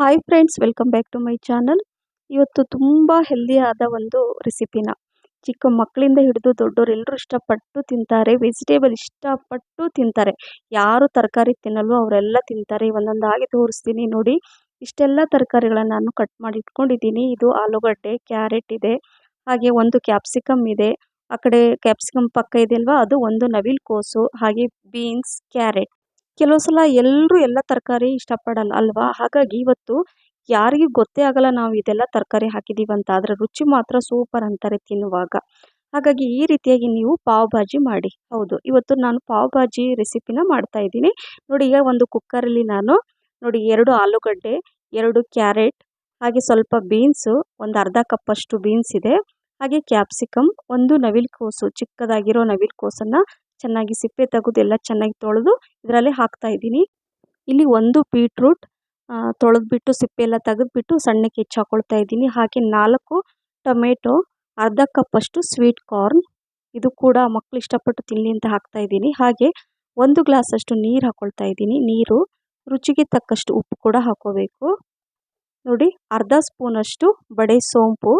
Hi friends, welcome back to my channel. ಇವತ್ತು ತುಂಬ ಹೆಲ್ದಿಯಾದ ಒಂದು ರೆಸಿಪಿನ ಚಿಕ್ಕ ಮಕ್ಕಳಿಂದ ಹಿಡಿದು ದೊಡ್ಡೋರು ಎಲ್ಲರೂ ಇಷ್ಟಪಟ್ಟು ತಿಂತಾರೆ. ವೆಜಿಟೇಬಲ್ ಇಷ್ಟಪಟ್ಟು ತಿಂತಾರೆ. ಯಾರು ತರಕಾರಿ ತಿನ್ನಲ್ವೋ ಅವರೆಲ್ಲ ತಿಂತಾರೆ. ಒಂದೊಂದಾಗಿ ತೋರಿಸ್ತೀನಿ ನೋಡಿ. ಇಷ್ಟೆಲ್ಲ ತರಕಾರಿಗಳನ್ನು ನಾನು ಕಟ್ ಮಾಡಿ ಇಟ್ಕೊಂಡಿದ್ದೀನಿ. ಇದು ಆಲೂಗಡ್ಡೆ, ಕ್ಯಾರೆಟ್ ಇದೆ, ಹಾಗೆ ಒಂದು ಕ್ಯಾಪ್ಸಿಕಮ್ ಇದೆ. ಆ ಕಡೆ ಕ್ಯಾಪ್ಸಿಕಮ್ ಪಕ್ಕ ಇದೆಯಲ್ವಾ, ಅದು ಒಂದು ನವಿಲು ಕೋಸು, ಹಾಗೆ ಬೀನ್ಸ್, ಕ್ಯಾರೆಟ್. ಕೆಲವು ಸಲ ಎಲ್ಲರೂ ಎಲ್ಲ ತರಕಾರಿ ಇಷ್ಟಪಡಲ್ಲ ಅಲ್ವಾ? ಹಾಗಾಗಿ ಇವತ್ತು ಯಾರಿಗೂ ಗೊತ್ತೇ ಆಗಲ್ಲ ನಾವು ಇದೆಲ್ಲ ತರಕಾರಿ ಹಾಕಿದ್ದೀವಿ ಅಂತ. ಆದರೆ ರುಚಿ ಮಾತ್ರ ಸೂಪರ್ ಅಂತಾರೆ ತಿನ್ನುವಾಗ. ಹಾಗಾಗಿ ಈ ರೀತಿಯಾಗಿ ನೀವು ಪಾವ್ ಭಾಜಿ ಮಾಡಿ. ಹೌದು, ಇವತ್ತು ನಾನು ಪಾವ್ ಭಾಜಿ ರೆಸಿಪಿನ ಮಾಡ್ತಾ ಇದ್ದೀನಿ. ನೋಡಿ, ಈಗ ಒಂದು ಕುಕ್ಕರಲ್ಲಿ ನಾನು ನೋಡಿ 2 ಆಲೂಗಡ್ಡೆ, 2 ಕ್ಯಾರೆಟ್, ಹಾಗೆ ಸ್ವಲ್ಪ ಬೀನ್ಸು, ಒಂದು ಅರ್ಧ ಕಪ್ಪಷ್ಟು ಬೀನ್ಸ್ ಇದೆ, ಹಾಗೆ ಕ್ಯಾಪ್ಸಿಕಮ್, ಒಂದು ನವಿಲುಕೋಸು, ಚಿಕ್ಕದಾಗಿರೋ ನವಿಲುಕೋಸನ್ನು ಚೆನ್ನಾಗಿ ಸಿಪ್ಪೆ ತೆಗೆದು ಎಲ್ಲ ಚೆನ್ನಾಗಿ ತೊಳೆದು ಇದರಲ್ಲಿ ಹಾಕ್ತಾ ಇದ್ದೀನಿ. ಇಲ್ಲಿ ಒಂದು ಬೀಟ್ರೂಟ್ ತೊಳೆದ್ಬಿಟ್ಟು ಸಿಪ್ಪೆ ಎಲ್ಲ ತೆಗೆದ್ಬಿಟ್ಟು ಸಣ್ಣಕ್ಕೆ ಹೆಚ್ಚಿ ಹಾಕ್ಕೊಳ್ತಾ ಇದ್ದೀನಿ. ಹಾಗೆ 4 ಟೊಮೆಟೊ, ಅರ್ಧ ಕಪ್ಪಷ್ಟು ಸ್ವೀಟ್ ಕಾರ್ನ್, ಇದು ಕೂಡ ಮಕ್ಕಳು ಇಷ್ಟಪಟ್ಟು ತಿನ್ನಲಿ ಅಂತ ಹಾಕ್ತಾ ಇದ್ದೀನಿ. ಹಾಗೆ 1 ಗ್ಲಾಸಷ್ಟು ನೀರು ಹಾಕ್ಕೊಳ್ತಾ ಇದ್ದೀನಿ. ನೀರು ರುಚಿಗೆ ತಕ್ಕಷ್ಟು ಉಪ್ಪು ಕೂಡ ಹಾಕ್ಕೋಬೇಕು. ನೋಡಿ, ಅರ್ಧ ಸ್ಪೂನಷ್ಟು ಬಡೆ ಸೋಂಪು,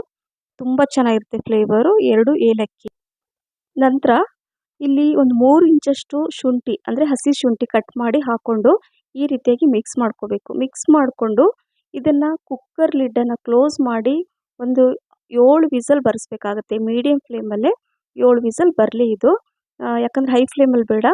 ತುಂಬ ಚೆನ್ನಾಗಿರುತ್ತೆ ಫ್ಲೇವರು, 2 ಏಲಕ್ಕಿ. ನಂತರ ಇಲ್ಲಿ ಒಂದು 3 ಇಂಚಷ್ಟು ಶುಂಠಿ ಅಂದರೆ ಹಸಿ ಶುಂಠಿ ಕಟ್ ಮಾಡಿ ಹಾಕ್ಕೊಂಡು ಈ ರೀತಿಯಾಗಿ ಮಿಕ್ಸ್ ಮಾಡ್ಕೋಬೇಕು. ಮಿಕ್ಸ್ ಮಾಡಿಕೊಂಡು ಇದನ್ನು ಕುಕ್ಕರ್ ಲಿಡ್ಡನ್ನು ಕ್ಲೋಸ್ ಮಾಡಿ ಒಂದು 7 ವಿಸಲ್ ಬರೆಸ್ಬೇಕಾಗತ್ತೆ. ಮೀಡಿಯಮ್ ಫ್ಲೇಮಲ್ಲೇ 7 ವಿಸಲ್ ಬರಲಿ ಇದು. ಯಾಕಂದರೆ ಹೈ ಫ್ಲೇಮಲ್ಲಿ ಬೇಡ,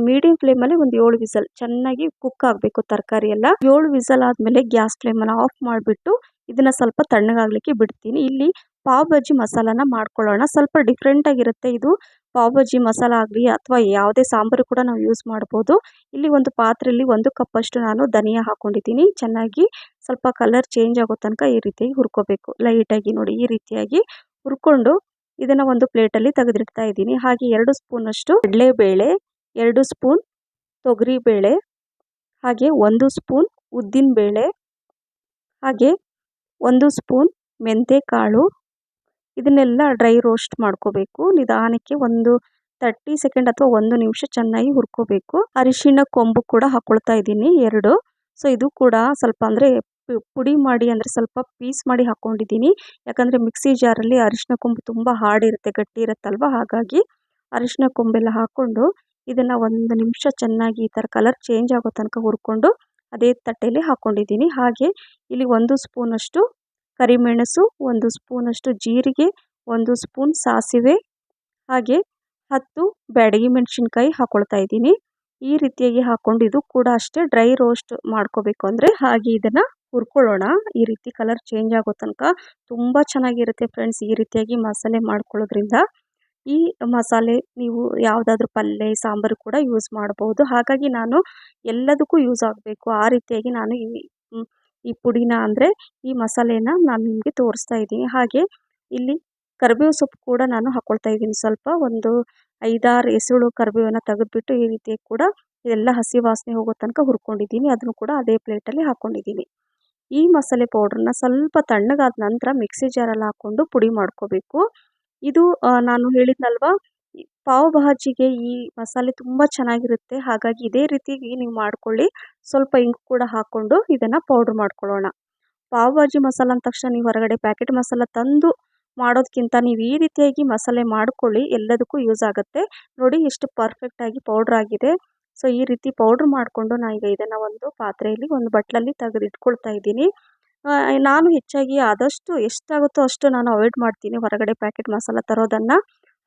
ಮೀಡಿಯಮ್ ಫ್ಲೇಮಲ್ಲಿ ಒಂದು 7 ವಿಸಲ್ ಚೆನ್ನಾಗಿ ಕುಕ್ ಆಗಬೇಕು ತರಕಾರಿ ಎಲ್ಲ. 7 ವಿಸಲ್ ಆದಮೇಲೆ ಗ್ಯಾಸ್ ಫ್ಲೇಮನ್ನು ಆಫ್ ಮಾಡಿಬಿಟ್ಟು ಇದನ್ನು ಸ್ವಲ್ಪ ತಣ್ಣಗಾಗಲಿಕ್ಕೆ ಬಿಡ್ತೀನಿ. ಇಲ್ಲಿ ಪಾವ್ ಭಾಜಿ ಮಸಾಲಾನ ಮಾಡ್ಕೊಳ್ಳೋಣ. ಸ್ವಲ್ಪ ಡಿಫ್ರೆಂಟಾಗಿರುತ್ತೆ ಇದು. ಪಾವ್ ಭಾಜಿ ಮಸಾಲ ಆಗಲಿ ಅಥವಾ ಯಾವುದೇ ಸಾಂಬಾರು ಕೂಡ ನಾವು ಯೂಸ್ ಮಾಡ್ಬೋದು. ಇಲ್ಲಿ ಒಂದು ಪಾತ್ರೆಯಲ್ಲಿ 1 ಕಪ್ಪಷ್ಟು ನಾನು ಧನಿಯಾ ಹಾಕ್ಕೊಂಡಿದ್ದೀನಿ. ಚೆನ್ನಾಗಿ ಸ್ವಲ್ಪ ಕಲರ್ ಚೇಂಜ್ ಆಗೋ ತನಕ ಈ ರೀತಿಯಾಗಿ ಹುರ್ಕೋಬೇಕು. ಲೈಟಾಗಿ ನೋಡಿ, ಈ ರೀತಿಯಾಗಿ ಹುರ್ಕೊಂಡು ಇದನ್ನು ಒಂದು ಪ್ಲೇಟಲ್ಲಿ ತೆಗೆದಿಡ್ತಾ ಇದ್ದೀನಿ. ಹಾಗೆ 2 ಸ್ಪೂನಷ್ಟು ಕಡಲೆಬೇಳೆ, 2 ಸ್ಪೂನ್ ತೊಗರಿಬೇಳೆ, ಹಾಗೆ 1 ಸ್ಪೂನ್ ಉದ್ದಿನಬೇಳೆ, ಹಾಗೆ 1 ಸ್ಪೂನ್ ಮೆಂತ್ಯಕಾಳು. ಇದನ್ನೆಲ್ಲ ಡ್ರೈ ರೋಸ್ಟ್ ಮಾಡ್ಕೋಬೇಕು. ನಿಧಾನಕ್ಕೆ ಒಂದು 30 ಸೆಕೆಂಡ್ ಅಥವಾ 1 ನಿಮಿಷ ಚೆನ್ನಾಗಿ ಹುರ್ಕೋಬೇಕು. ಅರಿಶಿಣ ಕೊಂಬು ಕೂಡ ಹಾಕ್ಕೊಳ್ತಾ ಇದ್ದೀನಿ 2. ಸೊ ಇದು ಕೂಡ ಸ್ವಲ್ಪ ಅಂದರೆ ಪುಡಿ ಮಾಡಿ, ಅಂದರೆ ಸ್ವಲ್ಪ ಪೀಸ್ ಮಾಡಿ ಹಾಕ್ಕೊಂಡಿದ್ದೀನಿ. ಯಾಕಂದರೆ ಮಿಕ್ಸಿ ಜಾರಲ್ಲಿ ಅರಿಶಿಣ ಕೊಂಬು ತುಂಬ ಹಾರ್ಡಿರುತ್ತೆ, ಗಟ್ಟಿ ಇರುತ್ತಲ್ವ. ಹಾಗಾಗಿ ಅರಿಶಿಣ ಕೊಂಬೆಲ್ಲ ಹಾಕ್ಕೊಂಡು ಇದನ್ನು 1 ನಿಮಿಷ ಚೆನ್ನಾಗಿ ಈ ಥರ ಕಲರ್ ಚೇಂಜ್ ಆಗೋ ತನಕ ಹುರ್ಕೊಂಡು ಅದೇ ತಟ್ಟೆಯಲ್ಲಿ ಹಾಕ್ಕೊಂಡಿದ್ದೀನಿ. ಹಾಗೆ ಇಲ್ಲಿ 1 ಸ್ಪೂನಷ್ಟು ಕರಿಮೆಣಸು, 1 ಸ್ಪೂನಷ್ಟು ಜೀರಿಗೆ, 1 ಸ್ಪೂನ್ ಸಾಸಿವೆ, ಹಾಗೆ 10 ಬ್ಯಾಡಗಿ ಮೆಣಸಿನ್ಕಾಯಿ ಹಾಕ್ಕೊಳ್ತಾ ಇದ್ದೀನಿ. ಈ ರೀತಿಯಾಗಿ ಹಾಕ್ಕೊಂಡು ಇದು ಕೂಡ ಅಷ್ಟೇ ಡ್ರೈ ರೋಸ್ಟ್ ಮಾಡ್ಕೋಬೇಕು. ಅಂದರೆ ಹಾಗೆ ಇದನ್ನು ಹುರ್ಕೊಳ್ಳೋಣ ಈ ರೀತಿ ಕಲರ್ ಚೇಂಜ್ ಆಗೋ ತನಕ. ತುಂಬ ಚೆನ್ನಾಗಿರುತ್ತೆ ಫ್ರೆಂಡ್ಸ್ ಈ ರೀತಿಯಾಗಿ ಮಸಾಲೆ ಮಾಡ್ಕೊಳ್ಳೋದ್ರಿಂದ. ಈ ಮಸಾಲೆ ನೀವು ಯಾವುದಾದ್ರೂ ಪಲ್ಯ, ಸಾಂಬಾರು ಕೂಡ ಯೂಸ್ ಮಾಡ್ಬೋದು. ಹಾಗಾಗಿ ನಾನು ಎಲ್ಲದಕ್ಕೂ ಯೂಸ್ ಆಗಬೇಕು ಆ ರೀತಿಯಾಗಿ ನಾನು ಈ ಪುಡಿನ ಅಂದರೆ ಈ ಮಸಾಲೆನ ನಾನು ನಿಮಗೆ ತೋರಿಸ್ತಾ ಇದ್ದೀನಿ. ಹಾಗೆ ಇಲ್ಲಿ ಕರಿಬೇವು ಸೊಪ್ಪು ಕೂಡ ನಾನು ಹಾಕ್ಕೊಳ್ತಾ ಇದ್ದೀನಿ. ಸ್ವಲ್ಪ ಒಂದು 5-6 ಎಸಳು ಕರಿಬೇವನ್ನು ತೆಗೆದುಬಿಟ್ಟು ಈ ರೀತಿ ಕೂಡ ಎಲ್ಲ ಹಸಿ ವಾಸನೆ ಹೋಗೋ ತನಕ ಹುರ್ಕೊಂಡಿದ್ದೀನಿ. ಅದನ್ನು ಕೂಡ ಅದೇ ಪ್ಲೇಟಲ್ಲಿ ಹಾಕ್ಕೊಂಡಿದ್ದೀನಿ. ಈ ಮಸಾಲೆ ಪೌಡ್ರನ್ನ ಸ್ವಲ್ಪ ತಣ್ಣಗಾದ ನಂತರ ಮಿಕ್ಸಿ ಜಾರಲ್ಲಿ ಹಾಕ್ಕೊಂಡು ಪುಡಿ ಮಾಡ್ಕೋಬೇಕು. ಇದು ನಾನು ಹೇಳಿದ್ನಲ್ವಾ, ಪಾವ್ ಭಾಜಿಗೆ ಈ ಮಸಾಲೆ ತುಂಬ ಚೆನ್ನಾಗಿರುತ್ತೆ. ಹಾಗಾಗಿ ಇದೇ ರೀತಿಯಾಗಿ ನೀವು ಮಾಡ್ಕೊಳ್ಳಿ. ಸ್ವಲ್ಪ ಇಂಗು ಕೂಡ ಹಾಕ್ಕೊಂಡು ಇದನ್ನು ಪೌಡ್ರ್ ಮಾಡ್ಕೊಳ್ಳೋಣ. ಪಾವ್ ಭಾಜಿ ಮಸಾಲ ಅಂದ ತಕ್ಷಣ ನೀವು ಹೊರಗಡೆ ಪ್ಯಾಕೆಟ್ ಮಸಾಲ ತಂದು ಮಾಡೋದಕ್ಕಿಂತ ನೀವು ಈ ರೀತಿಯಾಗಿ ಮಸಾಲೆ ಮಾಡ್ಕೊಳ್ಳಿ, ಎಲ್ಲದಕ್ಕೂ ಯೂಸ್ ಆಗುತ್ತೆ. ನೋಡಿ ಎಷ್ಟು ಪರ್ಫೆಕ್ಟಾಗಿ ಪೌಡ್ರ್ ಆಗಿದೆ. ಸೊ ಈ ರೀತಿ ಪೌಡ್ರ್ ಮಾಡಿಕೊಂಡು ನಾನೀಗ ಇದನ್ನು ಒಂದು ಪಾತ್ರೆಯಲ್ಲಿ ಒಂದು ಬಟ್ಲಲ್ಲಿ ತೆಗೆದಿಟ್ಕೊಳ್ತಾ ಇದ್ದೀನಿ. ನಾನು ಹೆಚ್ಚಾಗಿ ಆದಷ್ಟು ಎಷ್ಟಾಗುತ್ತೋ ಅಷ್ಟು ನಾನು ಅವಾಯ್ಡ್ ಮಾಡ್ತೀನಿ ಹೊರಗಡೆ ಪ್ಯಾಕೆಟ್ ಮಸಾಲ ತರೋದನ್ನು.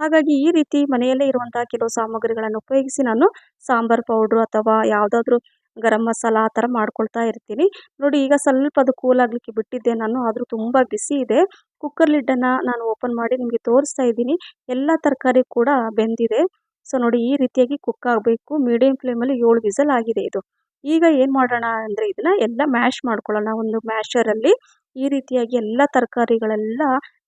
ಹಾಗಾಗಿ ಈ ರೀತಿ ಮನೆಯಲ್ಲೇ ಇರುವಂತಹ ಕೆಲವು ಸಾಮಗ್ರಿಗಳನ್ನು ಉಪಯೋಗಿಸಿ ನಾನು ಸಾಂಬಾರು ಪೌಡ್ರು ಅಥವಾ ಯಾವುದಾದ್ರೂ ಗರಂ ಮಸಾಲ ಆ ಥರ ಮಾಡ್ಕೊಳ್ತಾ ಇರ್ತೀನಿ. ನೋಡಿ, ಈಗ ಸ್ವಲ್ಪ ಅದು ಕೂಲ್ ಆಗಲಿಕ್ಕೆ ಬಿಟ್ಟಿದ್ದೆ ನಾನು, ಆದರೂ ತುಂಬ ಬಿಸಿ ಇದೆ. ಕುಕ್ಕರ್ ಲಿಡ್ಡನ್ನು ನಾನು ಓಪನ್ ಮಾಡಿ ನಿಮಗೆ ತೋರಿಸ್ತಾ ಇದ್ದೀನಿ. ಎಲ್ಲ ತರಕಾರಿ ಕೂಡ ಬೆಂದಿದೆ. ಸೊ ನೋಡಿ, ಈ ರೀತಿಯಾಗಿ ಕುಕ್ ಆಗಬೇಕು. ಮೀಡಿಯಮ್ ಫ್ಲೇಮಲ್ಲಿ 7 ವಿಸಲ್ ಆಗಿದೆ ಇದು. ಈಗ ಏನು ಮಾಡೋಣ ಅಂದರೆ ಇದನ್ನು ಎಲ್ಲ ಮ್ಯಾಶ್ ಮಾಡ್ಕೊಳ್ಳೋಣ ಒಂದು ಮ್ಯಾಶರಲ್ಲಿ. ಈ ರೀತಿಯಾಗಿ ಎಲ್ಲ ತರಕಾರಿಗಳೆಲ್ಲ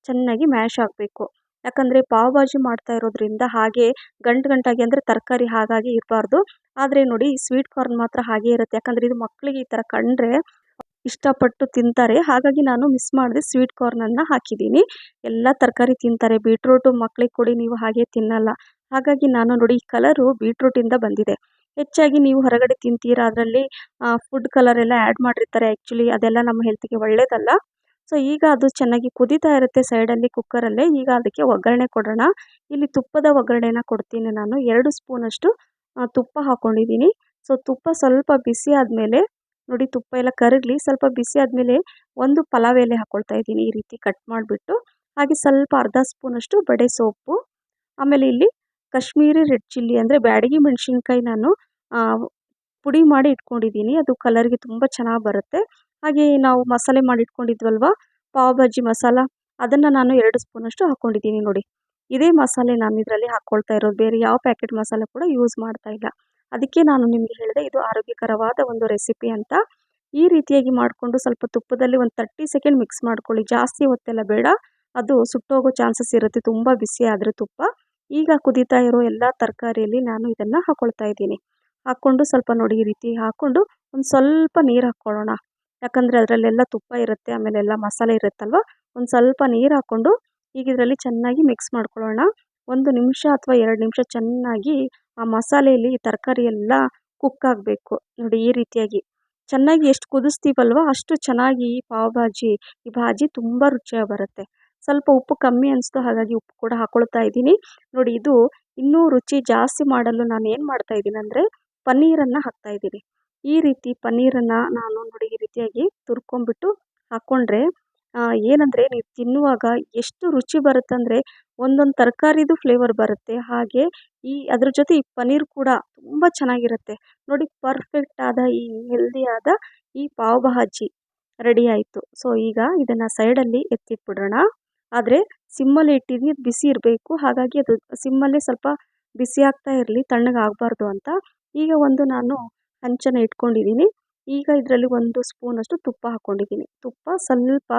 ಚೆನ್ನಾಗಿ ಮ್ಯಾಶ್ ಆಗಬೇಕು. ಯಾಕಂದರೆ ಪಾವ್ ಭಾಜಿ ಮಾಡ್ತಾ ಇರೋದ್ರಿಂದ ಹಾಗೆ ಗಂಟಾಗಿ ಅಂದರೆ ತರಕಾರಿ ಹಾಗಾಗಿ ಇರಬಾರ್ದು. ಆದರೆ ನೋಡಿ, ಸ್ವೀಟ್ ಕಾರ್ನ್ ಮಾತ್ರ ಹಾಗೆ ಇರುತ್ತೆ. ಯಾಕಂದರೆ ಇದು ಮಕ್ಕಳಿಗೆ ಈ ಥರ ಕಂಡ್ರೆ ಇಷ್ಟಪಟ್ಟು ತಿಂತಾರೆ. ಹಾಗಾಗಿ ನಾನು ಮಿಸ್ ಮಾಡದೆ ಸ್ವೀಟ್ ಕಾರ್ನನ್ನು ಹಾಕಿದ್ದೀನಿ. ಎಲ್ಲ ತರಕಾರಿ ತಿಂತಾರೆ. ಬೀಟ್ರೂಟು ಮಕ್ಕಳಿಗೆ ಕೊಡಿ, ನೀವು ಹಾಗೆ ತಿನ್ನಲ್ಲ. ಹಾಗಾಗಿ ನಾನು ನೋಡಿ, ಈ ಕಲರು ಬೀಟ್ರೂಟಿಂದ ಬಂದಿದೆ. ಹೆಚ್ಚಾಗಿ ನೀವು ಹೊರಗಡೆ ತಿಂತೀರಾ, ಅದರಲ್ಲಿ ಫುಡ್ ಕಲರ್ ಎಲ್ಲ ಆ್ಯಡ್ ಮಾಡಿರ್ತಾರೆ. ಆ್ಯಕ್ಚುಲಿ ಅದೆಲ್ಲ ನಮ್ಮ ಹೆಲ್ತ್ಗೆ ಒಳ್ಳೆಯದಲ್ಲ. ಸೊ ಈಗ ಅದು ಚೆನ್ನಾಗಿ ಕುದೀತಾ ಇರುತ್ತೆ ಸೈಡಲ್ಲಿ ಕುಕ್ಕರಲ್ಲೇ. ಈಗ ಅದಕ್ಕೆ ಒಗ್ಗರಣೆ ಕೊಡೋಣ. ಇಲ್ಲಿ ತುಪ್ಪದ ಒಗ್ಗರಣೆನ ಕೊಡ್ತೀನಿ ನಾನು. 2 ಸ್ಪೂನಷ್ಟು ತುಪ್ಪ ಹಾಕ್ಕೊಂಡಿದ್ದೀನಿ. ಸೊ ತುಪ್ಪ ಸ್ವಲ್ಪ ಬಿಸಿ ಆದಮೇಲೆ ನೋಡಿ, ತುಪ್ಪ ಎಲ್ಲ ಕರಗಲಿ, ಸ್ವಲ್ಪ ಬಿಸಿ ಆದಮೇಲೆ ಒಂದು ಪಲಾವ್ ಎಲೆ ಹಾಕ್ಕೊಳ್ತಾ ಇದ್ದೀನಿ ಈ ರೀತಿ ಕಟ್ ಮಾಡಿಬಿಟ್ಟು. ಹಾಗೆ ಸ್ವಲ್ಪ ಅರ್ಧ ಸ್ಪೂನಷ್ಟು ಬಡೆ ಸೊಪ್ಪು, ಆಮೇಲೆ ಇಲ್ಲಿ ಕಾಶ್ಮೀರಿ ರೆಡ್ ಚಿಲ್ಲಿ ಅಂದರೆ ಬ್ಯಾಡಗಿ ಮೆಣಸಿನ್ಕಾಯಿ ನಾನು ಪುಡಿ ಮಾಡಿ ಇಟ್ಕೊಂಡಿದ್ದೀನಿ. ಅದು ಕಲರ್ಗೆ ತುಂಬ ಚೆನ್ನಾಗಿ ಬರುತ್ತೆ. ಹಾಗೆ ನಾವು ಮಸಾಲೆ ಮಾಡಿ ಇಟ್ಕೊಂಡಿದ್ವಲ್ವ ಪಾವ್ ಭಾಜಿ ಮಸಾಲ, ಅದನ್ನು ನಾನು 2 ಸ್ಪೂನಷ್ಟು ಹಾಕ್ಕೊಂಡಿದ್ದೀನಿ ನೋಡಿ. ಇದೇ ಮಸಾಲೆ ನಾನು ಇದರಲ್ಲಿ ಹಾಕ್ಕೊಳ್ತಾ ಇರೋದು, ಬೇರೆ ಯಾವ ಪ್ಯಾಕೆಟ್ ಮಸಾಲೆ ಕೂಡ ಯೂಸ್ ಮಾಡ್ತಾ ಇಲ್ಲ. ಅದಕ್ಕೆ ನಾನು ನಿಮಗೆ ಹೇಳಿದೆ ಇದು ಆರೋಗ್ಯಕರವಾದ ಒಂದು ರೆಸಿಪಿ ಅಂತ. ಈ ರೀತಿಯಾಗಿ ಮಾಡಿಕೊಂಡು ಸ್ವಲ್ಪ ತುಪ್ಪದಲ್ಲಿ ಒಂದು 30 ಸೆಕೆಂಡ್ ಮಿಕ್ಸ್ ಮಾಡ್ಕೊಳ್ಳಿ. ಜಾಸ್ತಿ ಹೊತ್ತೆಲ್ಲ ಬೇಡ, ಅದು ಸುಟ್ಟೋಗೋ ಚಾನ್ಸಸ್ ಇರುತ್ತೆ ತುಂಬ ಬಿಸಿ ಆದರೆ ತುಪ್ಪ. ಈಗ ಕುದೀತಾ ಇರೋ ಎಲ್ಲ ತರಕಾರಿಯಲ್ಲಿ ನಾನು ಇದನ್ನು ಹಾಕ್ಕೊಳ್ತಾ ಇದ್ದೀನಿ. ಹಾಕ್ಕೊಂಡು ಸ್ವಲ್ಪ ನೋಡಿ ಈ ರೀತಿ ಹಾಕ್ಕೊಂಡು ಒಂದು ಸ್ವಲ್ಪ ನೀರು ಹಾಕ್ಕೊಳ್ಳೋಣ. ಯಾಕಂದರೆ ಅದರಲ್ಲೆಲ್ಲ ತುಪ್ಪ ಇರುತ್ತೆ, ಆಮೇಲೆ ಎಲ್ಲ ಮಸಾಲೆ ಇರುತ್ತಲ್ವ. ಒಂದು ಸ್ವಲ್ಪ ನೀರು ಹಾಕ್ಕೊಂಡು ಈಗ ಇದರಲ್ಲಿ ಚೆನ್ನಾಗಿ ಮಿಕ್ಸ್ ಮಾಡ್ಕೊಳ್ಳೋಣ. 1 ನಿಮಿಷ ಅಥವಾ 2 ನಿಮಿಷ ಚೆನ್ನಾಗಿ ಆ ಮಸಾಲೆಯಲ್ಲಿ ಈ ತರಕಾರಿ ಎಲ್ಲ ಕುಕ್ ಆಗಬೇಕು ನೋಡಿ. ಈ ರೀತಿಯಾಗಿ ಚೆನ್ನಾಗಿ ಎಷ್ಟು ಕುದಿಸ್ತೀವಲ್ವ ಅಷ್ಟು ಚೆನ್ನಾಗಿ ಈ ಪಾವ್ ಭಾಜಿ, ಈ ಭಾಜಿ ತುಂಬ ರುಚಿಯಾಗಿ ಬರುತ್ತೆ. ಸ್ವಲ್ಪ ಉಪ್ಪು ಕಮ್ಮಿ ಅನಿಸ್ತು, ಹಾಗಾಗಿ ಉಪ್ಪು ಕೂಡ ಹಾಕ್ಕೊಳ್ತಾ ಇದ್ದೀನಿ ನೋಡಿ. ಇದು ಇನ್ನೂ ರುಚಿ ಜಾಸ್ತಿ ಮಾಡಲು ನಾನು ಏನು ಮಾಡ್ತಾ ಇದ್ದೀನಿ ಅಂದರೆ ಪನ್ನೀರನ್ನು ಹಾಕ್ತಾ ಇದ್ದೀನಿ. ಈ ರೀತಿ ಪನ್ನೀರನ್ನು ನಾನು ನೋಡಿ ಈ ರೀತಿಯಾಗಿ ತುರ್ಕೊಂಬಿಟ್ಟು ಹಾಕ್ಕೊಂಡ್ರೆ ಏನಂದರೆ ನೀವು ತಿನ್ನುವಾಗ ಎಷ್ಟು ರುಚಿ ಬರುತ್ತಂದರೆ ಒಂದೊಂದು ತರಕಾರಿದು ಫ್ಲೇವರ್ ಬರುತ್ತೆ. ಹಾಗೆ ಅದ್ರ ಜೊತೆ ಈ ಪನ್ನೀರ್ ಕೂಡ ತುಂಬ ಚೆನ್ನಾಗಿರುತ್ತೆ ನೋಡಿ. ಪರ್ಫೆಕ್ಟ್ ಆದ ಈ ಹೆಲ್ದಿಯಾದ ಈ ಪಾವ್ ಭಾಜಿ ರೆಡಿ ಆಯಿತು. ಸೊ ಈಗ ಇದನ್ನು ಸೈಡಲ್ಲಿ ಎತ್ತಿಟ್ಬಿಡೋಣ. ಆದರೆ ಸಿಮ್ಮಲ್ಲಿ ಇಟ್ಟಿದ್ದೀನಿ, ಬಿಸಿ ಇರಬೇಕು. ಹಾಗಾಗಿ ಅದು ಸಿಮ್ಮಲ್ಲೇ ಸ್ವಲ್ಪ ಬಿಸಿ ಆಗ್ತಾ ಇರಲಿ, ತಣ್ಣಗಾಗಬಾರ್ದು ಅಂತ. ಈಗ ಒಂದು ನಾನು ಹಂಚನ್ನು ಇಟ್ಕೊಂಡಿದ್ದೀನಿ. ಈಗ ಇದರಲ್ಲಿ 1 ಸ್ಪೂನಷ್ಟು ತುಪ್ಪ ಹಾಕ್ಕೊಂಡಿದ್ದೀನಿ. ತುಪ್ಪ, ಸ್ವಲ್ಪ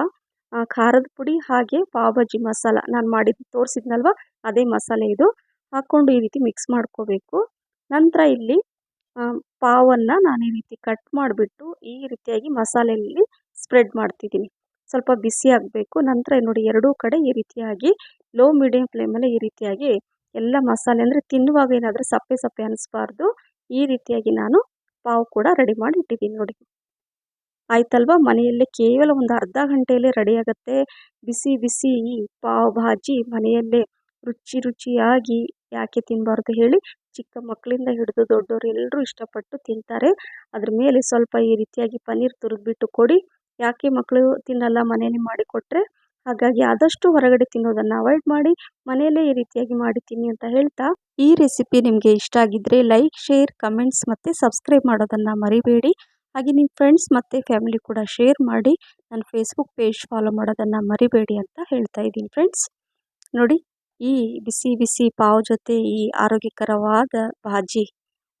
ಖಾರದ ಪುಡಿ, ಹಾಗೆ ಪಾವ್ ಭಾಜಿ ಮಸಾಲ ನಾನು ತೋರಿಸಿದ್ನಲ್ವ ಅದೇ ಮಸಾಲೆ ಇದು ಹಾಕ್ಕೊಂಡು ಈ ರೀತಿ ಮಿಕ್ಸ್ ಮಾಡ್ಕೋಬೇಕು. ನಂತರ ಇಲ್ಲಿ ಪಾವನ್ನು ನಾನು ಈ ರೀತಿ ಕಟ್ ಮಾಡಿಬಿಟ್ಟು ಈ ರೀತಿಯಾಗಿ ಮಸಾಲೆಯಲ್ಲಿ ಸ್ಪ್ರೆಡ್ ಮಾಡ್ತಿದ್ದೀನಿ. ಸ್ವಲ್ಪ ಬಿಸಿ ಆಗಬೇಕು. ನಂತರ ನೋಡಿ ಎರಡೂ ಕಡೆ ಈ ರೀತಿಯಾಗಿ ಲೋ ಮೀಡಿಯಮ್ ಫ್ಲೇಮಲ್ಲಿ ಈ ರೀತಿಯಾಗಿ ಎಲ್ಲ ಮಸಾಲೆ ಅಂದರೆ ತಿನ್ನುವಾಗ ಏನಾದರೂ ಸಪ್ಪೆ ಸಪ್ಪೆ ಅನ್ನಿಸ್ಬಾರ್ದು. ಈ ರೀತಿಯಾಗಿ ನಾನು ಪಾವ್ ಕೂಡ ರೆಡಿ ಮಾಡಿ ಇಟ್ಟಿದ್ದೀನಿ ನೋಡಿ. ಆಯ್ತಲ್ವಾ, ಮನೆಯಲ್ಲೇ ಕೇವಲ ಒಂದು ಅರ್ಧ ಗಂಟೆಯಲ್ಲೇ ರೆಡಿ ಆಗುತ್ತೆ ಬಿಸಿ ಬಿಸಿ ಈ ಪಾವ್ ಭಾಜಿ. ಮನೆಯಲ್ಲೇ ರುಚಿ ರುಚಿಯಾಗಿ ಯಾಕೆ ತಿನ್ನಬಾರ್ದು ಹೇಳಿ. ಚಿಕ್ಕ ಮಕ್ಕಳಿಂದ ಹಿಡಿದು ದೊಡ್ಡವರು ಎಲ್ಲರೂ ಇಷ್ಟಪಟ್ಟು ತಿಂತಾರೆ. ಅದ್ರ ಮೇಲೆ ಸ್ವಲ್ಪ ಈ ರೀತಿಯಾಗಿ ಪನ್ನೀರ್ ತುರಿದ್ಬಿಟ್ಟು ಕೊಡಿ. ಯಾಕೆ ಮಕ್ಕಳು ತಿನ್ನಲ್ಲ ಮನೆಯಲ್ಲಿ ಮಾಡಿಕೊಟ್ರೆ. ಹಾಗಾಗಿ ಆದಷ್ಟು ಹೊರಗಡೆ ತಿನ್ನೋದನ್ನು ಅವಾಯ್ಡ್ ಮಾಡಿ, ಮನೆಯಲ್ಲೇ ಈ ರೀತಿಯಾಗಿ ಮಾಡಿ ತಿನ್ನಿ ಅಂತ ಹೇಳ್ತಾ, ಈ ರೆಸಿಪಿ ನಿಮಗೆ ಇಷ್ಟ ಆಗಿದ್ದರೆ ಲೈಕ್, ಶೇರ್, ಕಮೆಂಟ್ಸ್ ಮತ್ತು ಸಬ್ಸ್ಕ್ರೈಬ್ ಮಾಡೋದನ್ನು ಮರಿಬೇಡಿ. ಹಾಗೆ ನಿಮ್ಮ ಫ್ರೆಂಡ್ಸ್ ಮತ್ತು ಫ್ಯಾಮಿಲಿ ಕೂಡ ಶೇರ್ ಮಾಡಿ. ನನ್ನ ಫೇಸ್ಬುಕ್ ಪೇಜ್ ಫಾಲೋ ಮಾಡೋದನ್ನು ಮರಿಬೇಡಿ ಅಂತ ಹೇಳ್ತಾ ಇದ್ದೀನಿ ಫ್ರೆಂಡ್ಸ್. ನೋಡಿ, ಈ ಬಿಸಿ ಬಿಸಿ ಪಾವ್ ಜೊತೆ ಈ ಆರೋಗ್ಯಕರವಾದ ಭಾಜಿ,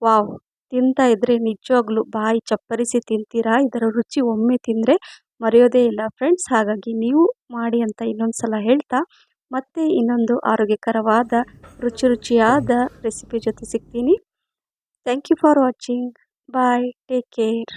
ವಾವ್! ತಿಂತಾ ಇದ್ದರೆ ನಿಜವಾಗ್ಲೂ ಬಾಯಿ ಚಪ್ಪರಿಸಿ ತಿಂತೀರಾ. ಇದರ ರುಚಿ ಒಮ್ಮೆ ತಿಂದರೆ ಮರೆಯೋದೇ ಇಲ್ಲ ಫ್ರೆಂಡ್ಸ್. ಹಾಗಾಗಿ ನೀವು ಮಾಡಿ ಅಂತ ಇನ್ನೊಂದು ಸಲ ಹೇಳ್ತಾ, ಮತ್ತೆ ಇನ್ನೊಂದು ಆರೋಗ್ಯಕರವಾದ ರುಚಿಯಾದ ರೆಸಿಪಿ ಜೊತೆ ಸಿಗ್ತೀನಿ. Thank you for watching. Bye, take care.